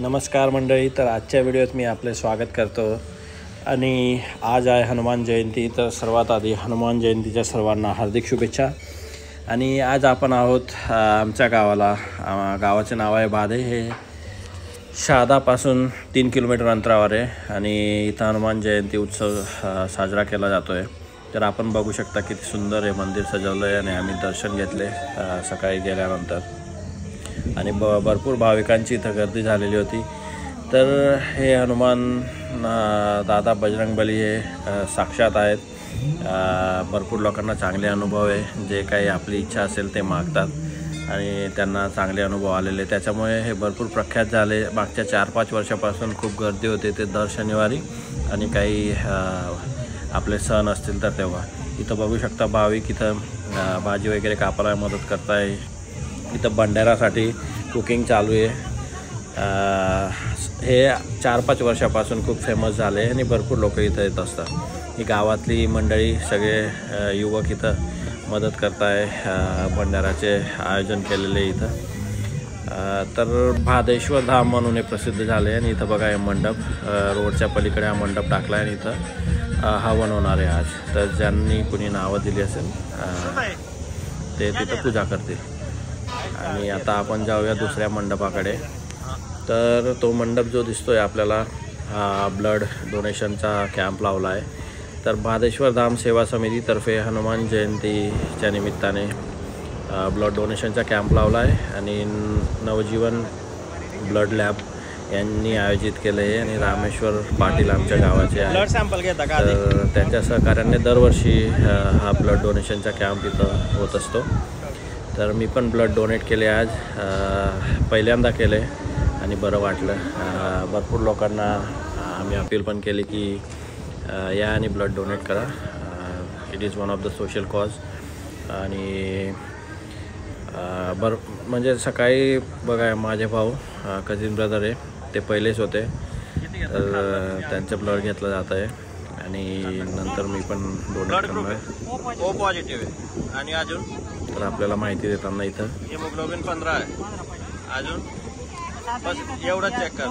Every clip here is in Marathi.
नमस्कार मंडळी. तर आजच्या व्हिडिओत मी आपले स्वागत करतो आणि आज आहे हनुमान जयंती. तर सर्वात आधी हनुमान जयंतीच्या सर्वांना हार्दिक शुभेच्छा. आणि आज आपण आहोत आमच्या गावाला. गावाचे नाव आहे बाधे. हे शहादापासून 3 किलोमीटर अंतरावर आहे आणि इथं हनुमान जयंती उत्सव साजरा केला जातो आहे. तर आपण बघू शकता किती सुंदर हे मंदिर सजवलं आहे आणि आम्ही दर्शन घेतले सकाळी गेल्यानंतर आणि भरपूर भाविकांची इथं गर्दी झालेली होती. तर हे हनुमान दादा बजरंगबली हे साक्षात आहेत. भरपूर लोकांना चांगले अनुभव आहे. जे काही आपली इच्छा असेल ते मागतात आणि त्यांना चांगले अनुभव आलेले, त्याच्यामुळे हे भरपूर प्रख्यात झाले. मागच्या 4-5 वर्षापासून खूप गर्दी होते ते दर शनिवारी आणि काही आपले सण असतील तर तेव्हा. इथं बघू शकता भाविक इथं भाजी वगैरे कापायला मदत करताय. इथं भंडारासाठी कुकिंग चालू आहे. हे 4-5 वर्षापासून खूप फेमस झाले आणि भरपूर लोक इथं येत असतात. ही गावातली मंडळी सगळे युवक इथं मदत करताय. भंडाराचे आयोजन केलेले इथं. तर भादेश्वर धाम म्हणून हे प्रसिद्ध झाले आणि इथं बघा हे मंडप रोडच्या पलीकडे हा मंडप टाकला आहे आणि इथं हवन होणार आहे आज. तर ज्यांनी कुणी नावं दिली असेल ते तिथं पूजा करतील. आणि आता आपण जाऊया दुसऱ्या मंडपाकडे. तर तो मंडप जो दिसतोय आपल्याला ब्लड डोनेशनचा कॅम्प लावला आहे. तर भादेश्वर धाम सेवा समितीतर्फे हनुमान जयंतीच्या निमित्ताने ब्लड डोनेशनचा कॅम्प लावला आहे आणि नवजीवन ब्लड लॅब यांनी आयोजित केलं आहे आणि रामेश्वर पाटील आमच्या गावाचे आहे. तर त्यांच्या सहकार्याने दरवर्षी हा ब्लड डोनेशनचा कॅम्प इथं होत असतो. तर मी पण ब्लड डोनेट केले आज. पहिल्यांदा केले आणि बरं वाटलं. भरपूर लोकांना आम्ही अपील पण केली की या आणि ब्लड डोनेट करा. It is one of the social cause. आणि म्हणजे सकाळी बघा माझे भाऊ कझिन ब्रदर आहे, ते पहिलेच होते. तर त्यांचं ब्लड घेतलं जात आहे आणि नंतर मी पण डोनेट करणार. ओ पॉझिटिव्ह आहे. आणि अजून तर आपल्याला माहिती देताना इथं हिमोग्लोबिन 15 आहे. अजून बस एवढं चेक कर.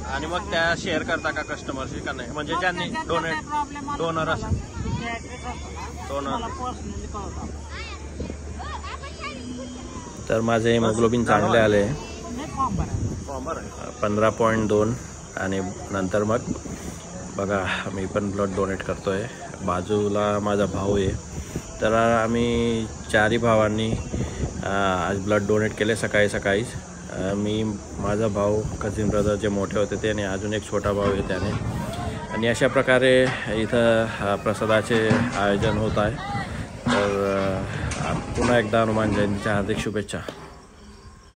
आणि मग त्या शेअर करता का कस्टमरशी का नाही, म्हणजे ज्यांनी डोनर असेल डोनर. तर माझे हिमोग्लोबिन चांगले आले 15.2 आणि नंतर मग बघा मी पण ब्लड डोनेट करतो आहे. बाजूला माझा भाऊ आहे. तर आम्ही 4ही भावांनी आज ब्लड डोनेट केले सकाळीच. मी, माझा भाऊ, कझिन ब्रदर जे मोठे होते ते आणि अजून एक छोटा भाऊ आहे त्याने. आणि अशा प्रकारे इथं प्रसादाचे आयोजन होत आहे. तर पुन्हा एकदा हनुमान जयंतीच्या हार्दिक शुभेच्छा.